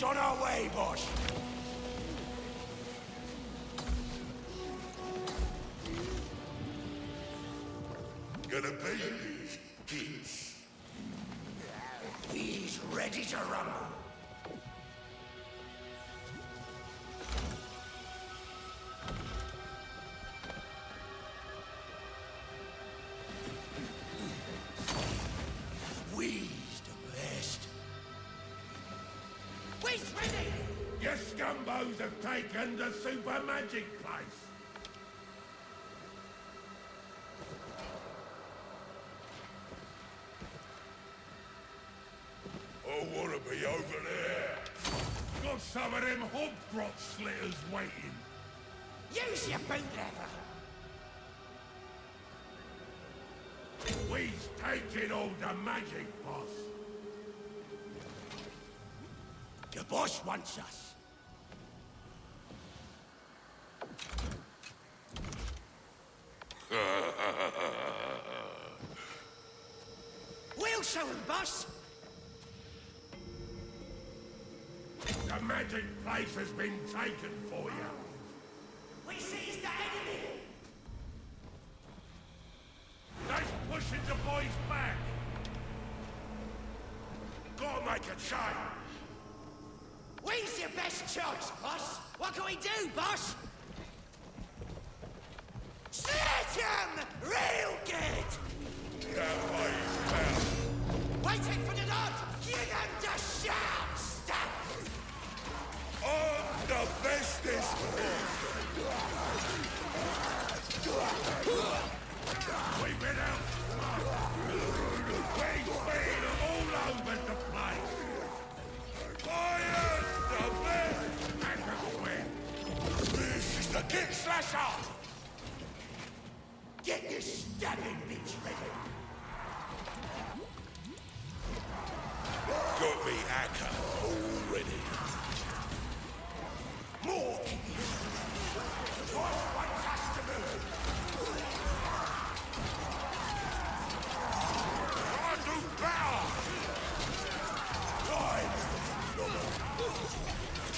Orruks on our way, boss. Gonna beat these kids. He's ready to rumble. We's the best. We's ready! Your scumbos have taken the super magic place. I wanna be over there. Got some of them hobgrot slitters waiting. Use your boot leather. We's taking all the magic, boss. The boss wants us. We'll show him, boss. The magic place has been taken for you. We seized the enemy. They're pushing the boys back. Gotta make a change. We's your best choice, boss. What can we do, boss? Set him real good! That way is found. Waiting for the nod! Give him the shout, stab! I'm the bestest. We've been out. We've been all over the place. Fire's the best. And the win. This is the Kid Slasher. Get your stabbing bitch ready. Got me hacker already. More kickies. Boss wants us to move. I do better.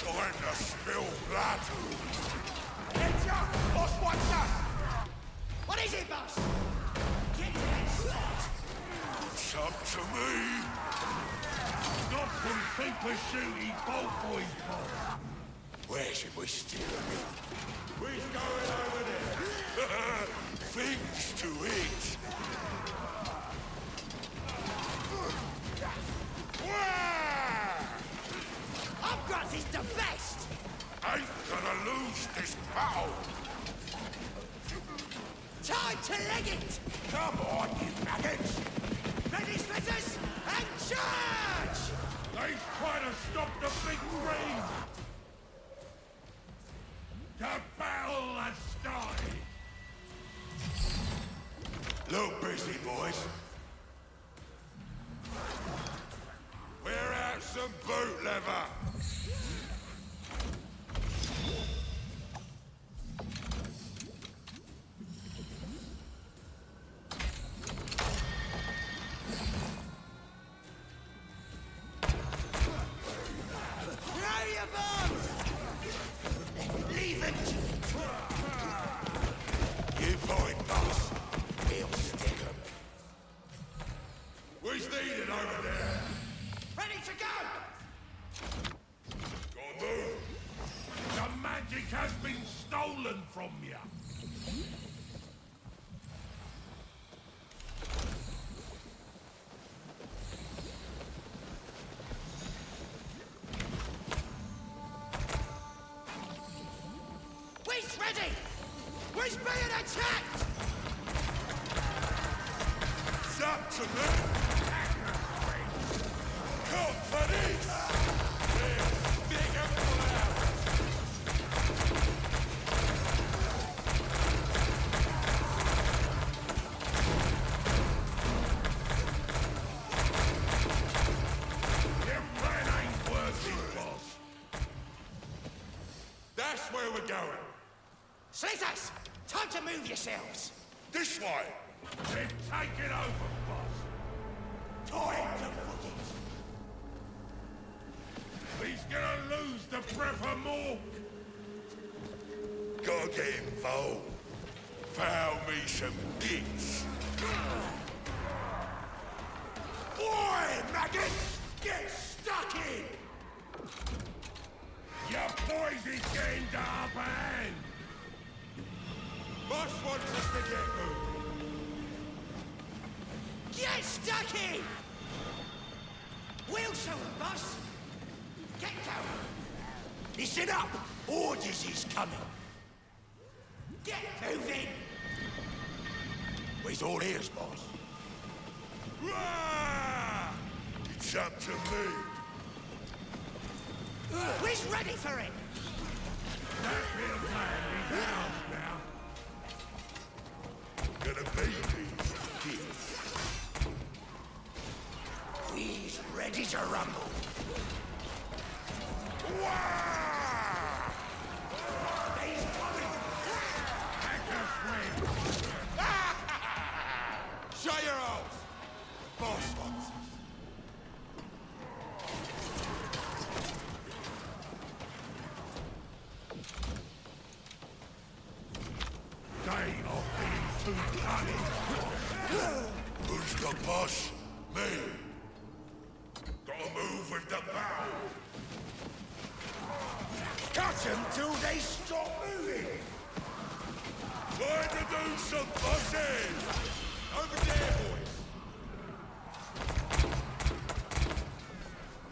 Time to spill blood. Heads up! Boss wants us! What is it, boss? Get to that spot! It's up to me. Stop some super shooty bolt boys, boss. Where should we steer him? Who's going over there? Things to eat. Orruks is the best! Ain't gonna lose this battle. Time to leg it! Come on, you maggots. Ready, splitters, and charge! They try to stop the big three. The battle has started. Look busy, boys. We're out some boot leather. Throw your bombs! Leave it! You point, boss. We'll stick 'em. Who's needed over there? Ready to go! Go move. The magic has been stolen from you. We's ready! We's being attacked! It's up to me. Come for this. There's big and loud. Your plan ain't working, boss. That's where we're going. Slitters! Time to move yourselves! This way. Then take it over, boss. Time to book it! He's gonna the breath of more. Gotta get involved. Found me some gits. Boy, maggots! Get stuck in! Your boys is getting the upper hand. Boss wants us to get moving. Get stuck in! We'll show 'em, boss. Get going. Listen up! Orders is coming. Get moving! We's all ears, boss. Rah! It's up to me. We's ready for it! That bit of land is ours now. Gonna be these kids. We's ready to rumble. Wah! He's coming! Hacker friend. Shut your holes! Boss wants us. They are being too cunning. Who's the boss? Me. Gotta move with the bow. Cut them till they stop moving! Trying to do some bossing! Over there, boys!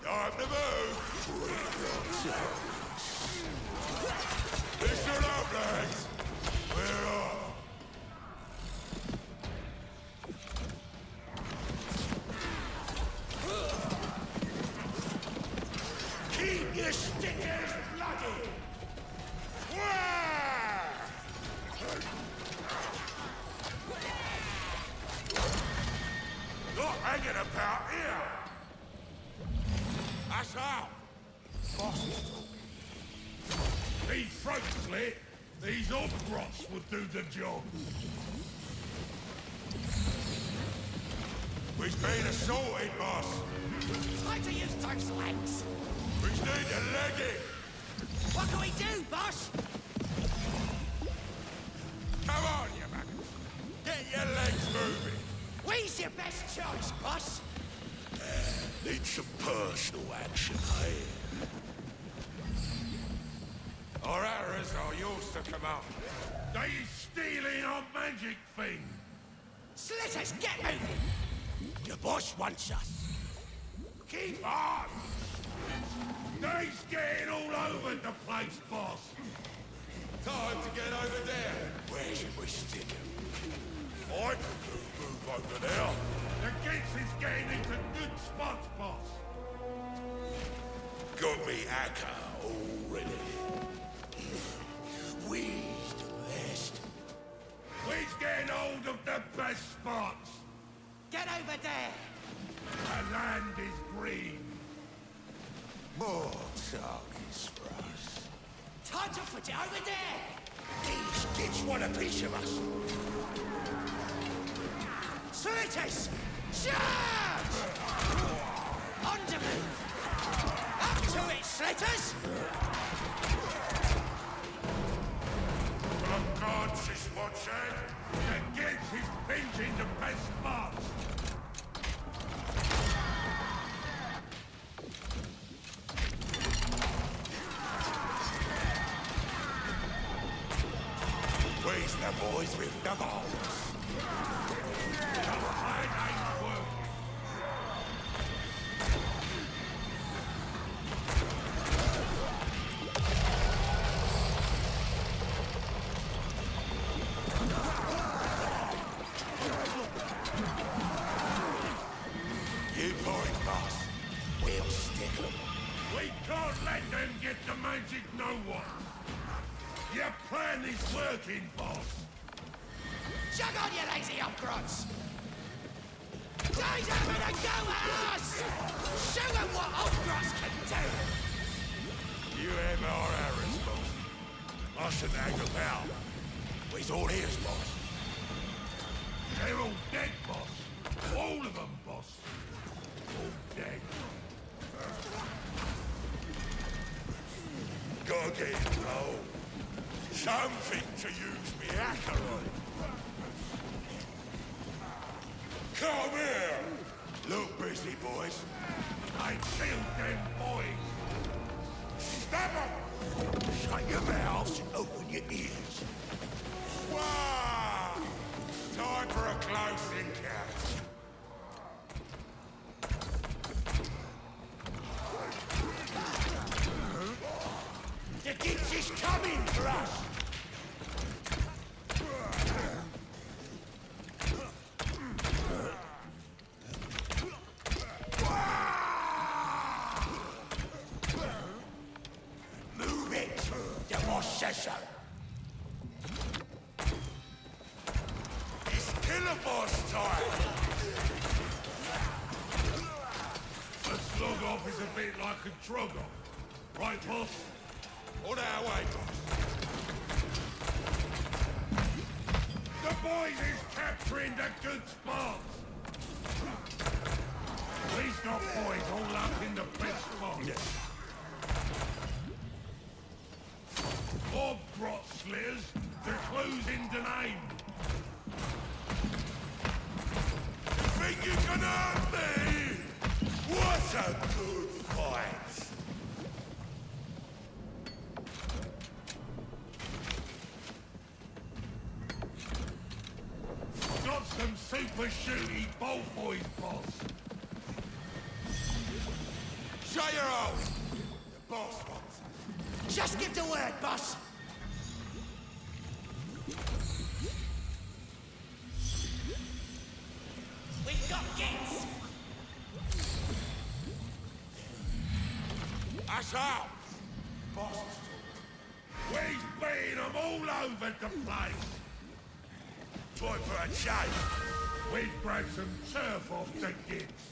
Time to move! Listen up, lads! We're off! Keep your stickers bloody! Wah! Not hanging about here! That's out! Boss is talking. These throat slit, these Orruks will do the job. We've been assaulted, boss. Try to use those legs! We need to leg it! What can we do, boss? Come on, you maggots! Get your legs moving! We's your best choice, boss! Need some personal action, eh? Our arrows are yours to come up. They stealing our magic thing. Slitters, get moving! Your boss wants us. Keep on! They's getting all over the place, boss. Time to get over there. Where should we stick him? I can move over there. The Gits is getting into good spots, boss. Got me acca already. We's the best. We's getting hold of the best spots. Get over there! The land is green. More targets for us. Time to put it over there! These kids want a piece of us. Slitters! Charge! On the move! Up to it, Slitters! The gods is watching. The Gits is pinching the best spots. Where's the boys with the bombs? The plan ain't working. You point, boss. We'll stick 'em. We can't let them get the magic no one. Your plan is working, boss. Jug on, you lazy upgrunts! Guys, having a go at us! Show them what upgrunts can do! You have our arrows, boss. Mustn't hang about. We's all ears, boss. They're all dead, boss. All of them, boss. All dead. Gotta get it low. Something to use me hacker on. Come here! Look busy, boys. I killed them boys. Stop 'em! Shut your mouths and open your ears. Wow! Time for a close encounter. The ditch is coming for us! Move it! The boss says so. It's killer boss time! A slog off is a bit like a drug off. Right, boss? On our way, boss. The boys is capturing the good spots. These got boys all up in the best spots. Bob brought slayers. The clues in the name. You think you can hurt me? What a good fight! Got some super shooty bolt boys, boss. Shut your hole! The boss wants it. Just give the word, boss. We've got gits. Us out! Boss. We've been them all over the place. Time for a change. We've grabbed some turf off the kids.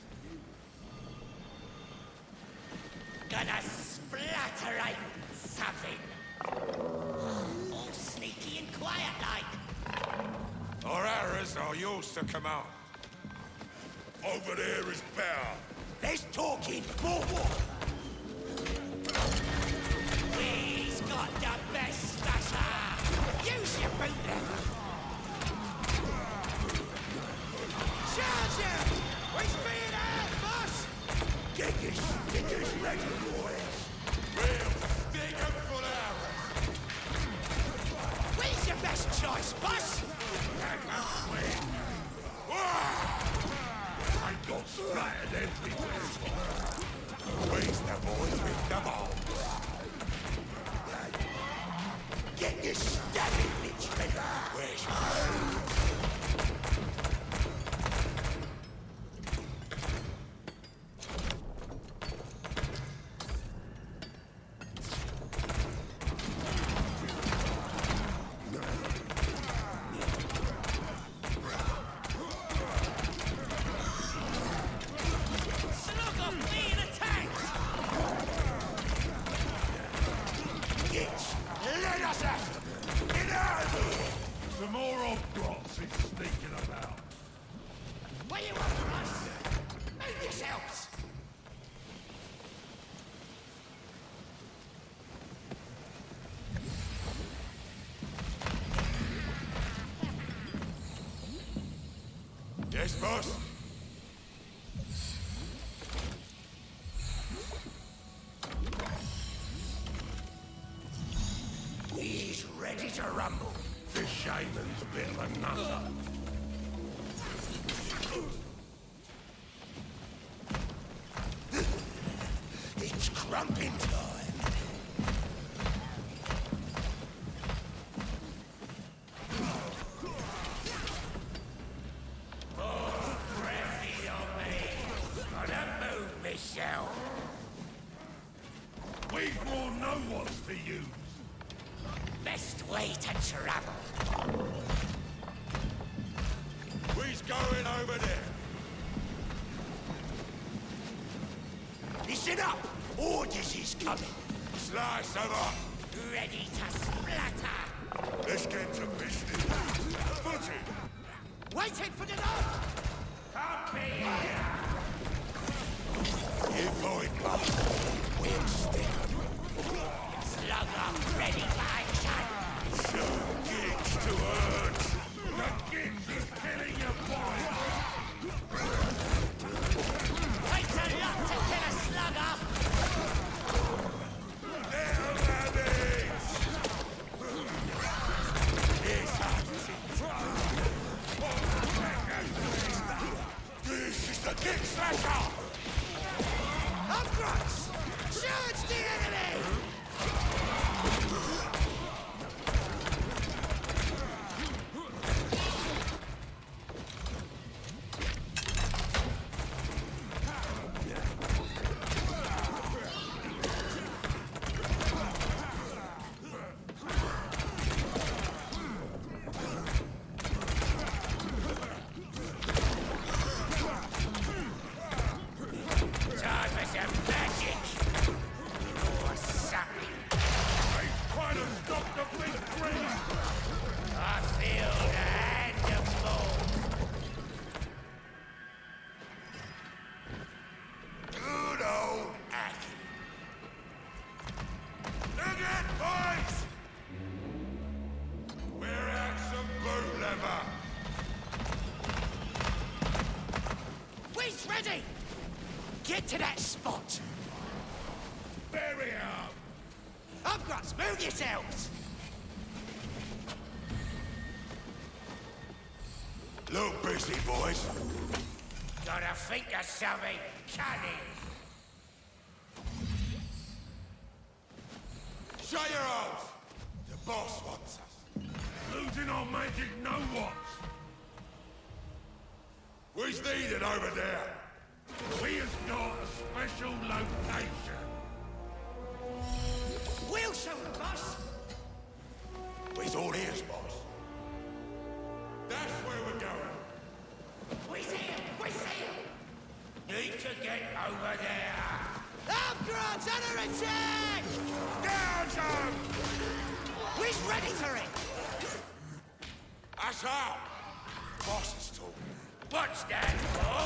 Gonna splatterate something. All sneaky and quiet like. Our arrows are yours to command. Over there is power. There's talking more. We've got the best stasher. Use your boot lever. Charge him! He's being out, boss! Get your stickers ready, boys. Real stick 'em full of arrows. Where's your best choice, boss? I got splattered everywhere. Where's the boys with the bombs? Get your stabbing bitch ready. Where's your let us out! Get out of here! Some more Orruks is sneaking about. Where you want, boss? Move yourselves! Yes, boss? He's ready to rumble. This shaman's a bit of a nutter. It's crumping time. Breathy on me. Gonna move myself. We've more know what's to use. Best way to travel. We's going over there. Listen up! Orders is coming. Slice them up. Ready to splatter. Let's get to business. Foot it. Waiting for the nod. Come here. You point, boss. We'll stick 'em. Slug the enemy! Time for some magic! Or something. Trying to stop the big three! I feel the hand of Lord. Good old Aki. Look at boys! We're out some boot leather. We's ready! Get to that spot! Bury up. Orruks, move yourselves! Look busy, boys. Gotta think of something cunning. Shut your holes. The boss wants us. Losing our magic no-whats! We's needed over there. We has got a special location. We'll show them, boss! We's all ears, boss. That's where we're going. We see him! We see him! Need to get over there! Orruks under attack! Down, John! We's ready for it! That's how. Boss is talking. What's that for?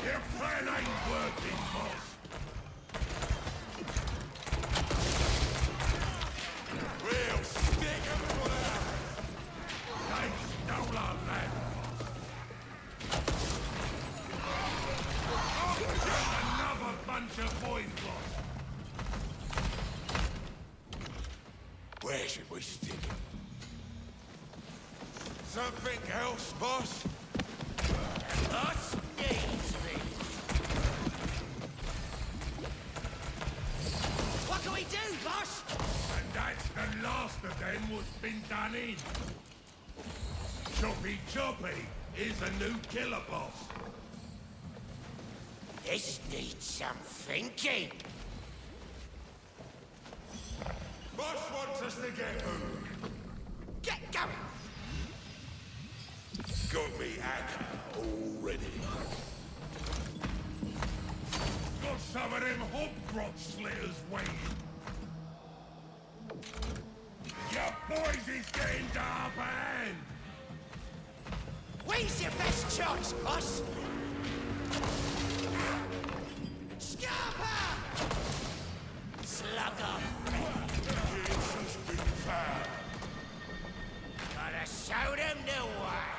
Your plan ain't working, boss. We'll stick 'em for that. They stole our land, boss. Another bunch of boys lost. Where should we stick him? Something else, boss? Boss needs me. What can we do, boss? And that's the last of them what's been done in. Choppy Choppy is a new killer boss. This needs some thinking. Boss wants us to get moving. Get going! Got me Akka already. Got some of them hobgrot slitters waiting. Your boys is getting to upper hand. We's your best choice, boss! Scarper! Slugger! Jesus been found. Gotta show them the way!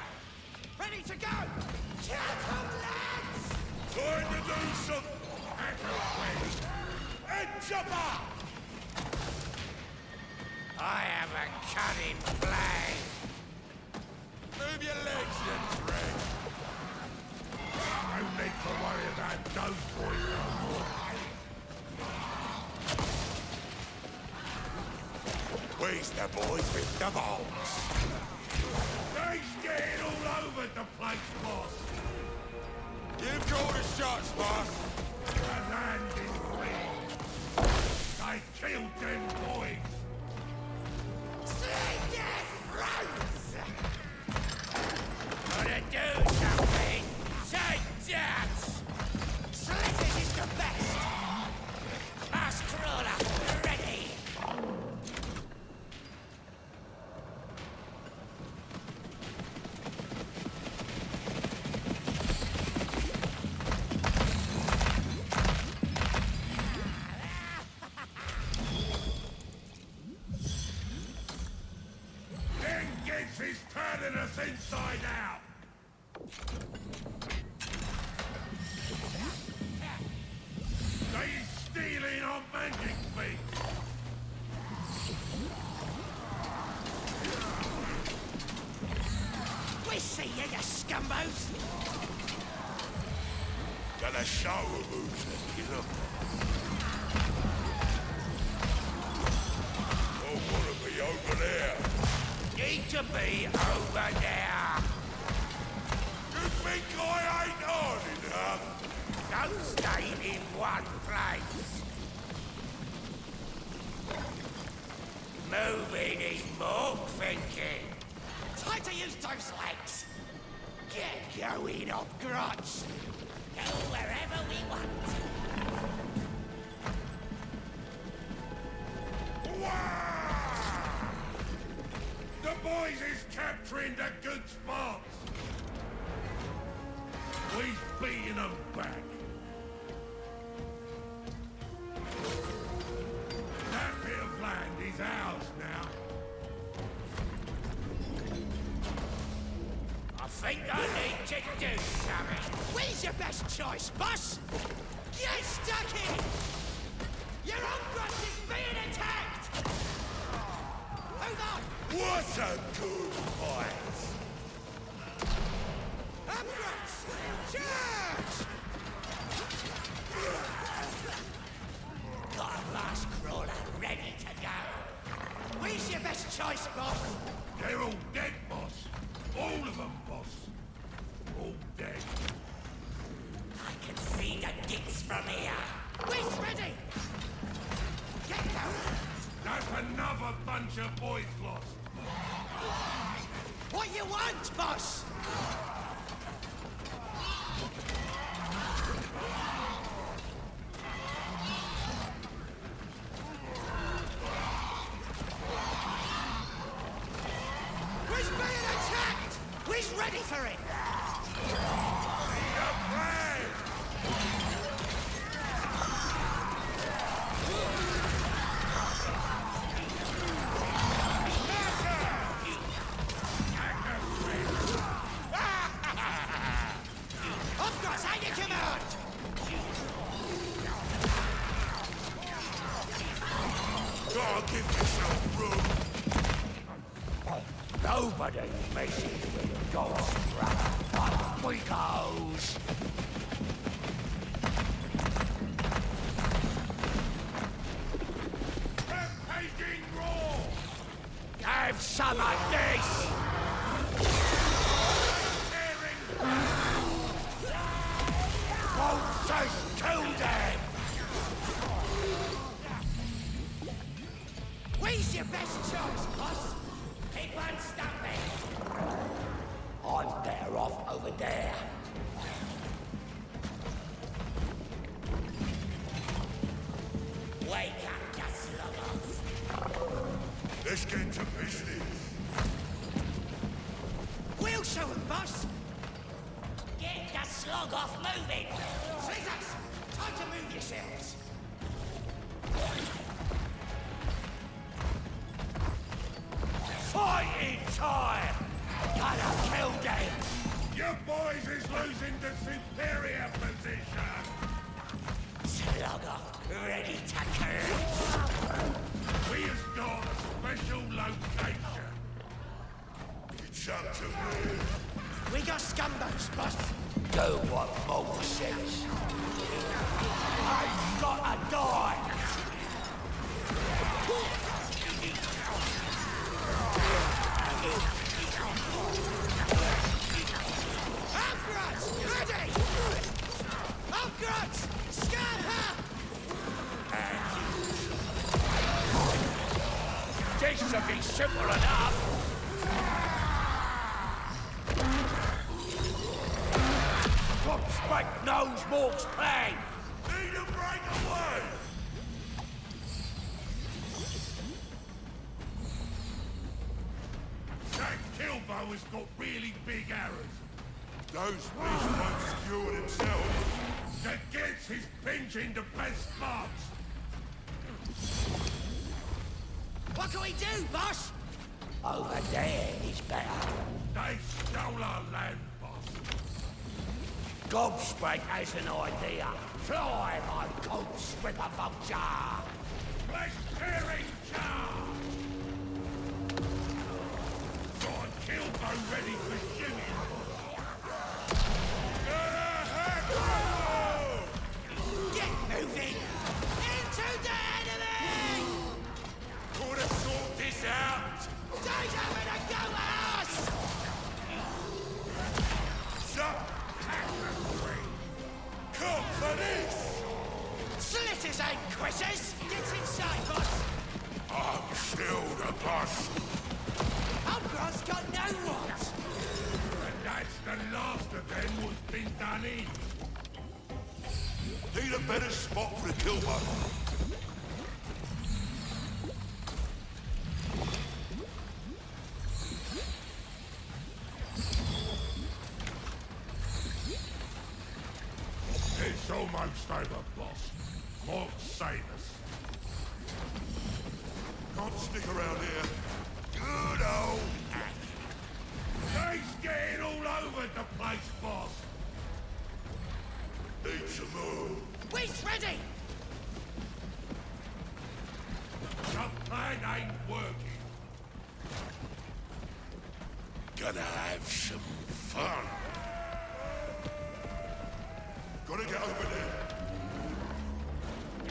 Ready to go! Come, lads! Time to do some and jump up! I have a cunning plan! Move your legs, you drag. No need to worry about those boys no more. Where's the boys with the bombs? They's getting all over the place, boss. Give call the shots, boss. The land is clean. They killed them boys. Slit their throats! Gotta do something! Say that! Slitters is the best! Ask Crawler, ready! Then gets his turning us inside out. They stealing our magic feet. We see you, you scumbos! Let's show 'em who's looking up. I wanna be over there. Need to be over there. You think I ain't hard enough? Don't stay in one place. Moving is more thinking. Time to use those legs. Get going, Orruks. Go wherever we want. Wah! The boys is capturing the good spots. We's beating them back. That bit of land is ours now. I think I need to do something. Where's your best choice, boss? Get stuck in! Your Orruks is being attacked! Move on! What a good fight! Orruks! Charge! Got a mask crawler ready to go. Where's your best choice, boss? They're all dead, boss. All of them, boss. All dead. I can see the dicks from here. Where's ready? Get going! That's another bunch of boys lost. What you want, boss? We're being attacked! We're ready for it! Orruks, how you come out? Gotta give yourself room. Nobody messes with Ghost Brother. Up we goes. Rampaging roar! Have some of this! Won't just kill them! Where's your best choice, boss? Keep on stopping. I'm better off over there. Wake up, you sluggers. Let's get to business. We'll show him, boss. Get the slog off moving. Scissors, time to move yourselves. Fighting time! Gotta kill them! Your boys is losing the superior position. Slugger, ready to kill. We have got a special location. It's up to me. We got scumbos, boss. Do what Mole says. I've gotta die! Orruks, ready! Orruks, scan her! This should be simple enough. Spike knows Mork's plan. Need to break away. That Kilbo has got really big arrows. Those beasts won't skewer themselves. That gets his pinching the best marks. What can we do, boss? Over there is better. They stole our land, boss. Gobsprite has an idea. Fly, my coat stripper vulture! Black tearing charge! Got a Kilbo ready for shooting. Gonna hack you! Bosses ain't quitters! Get inside, boss! I'm still the boss. Umbron's got no want! And that's the last of them what's been done in. Need a better spot for the kill button. It's almost over, boss. Lord save us. Can't stick around here. Good old act. He's getting all over the place, boss. Need to move. We's ready! The plan ain't working. Gonna have some fun. Gotta get over there.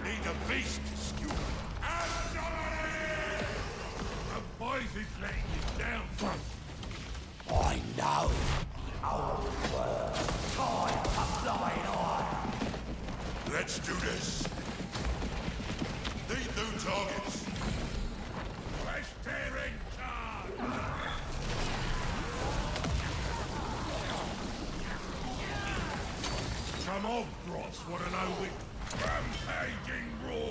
Need a beast to skewer. The boys is letting you down, boss. I know! Old word! Time to fly on! Let's do this. Need new targets. Let's tear in charge. Come on, Grots, wanna know we rampaging raw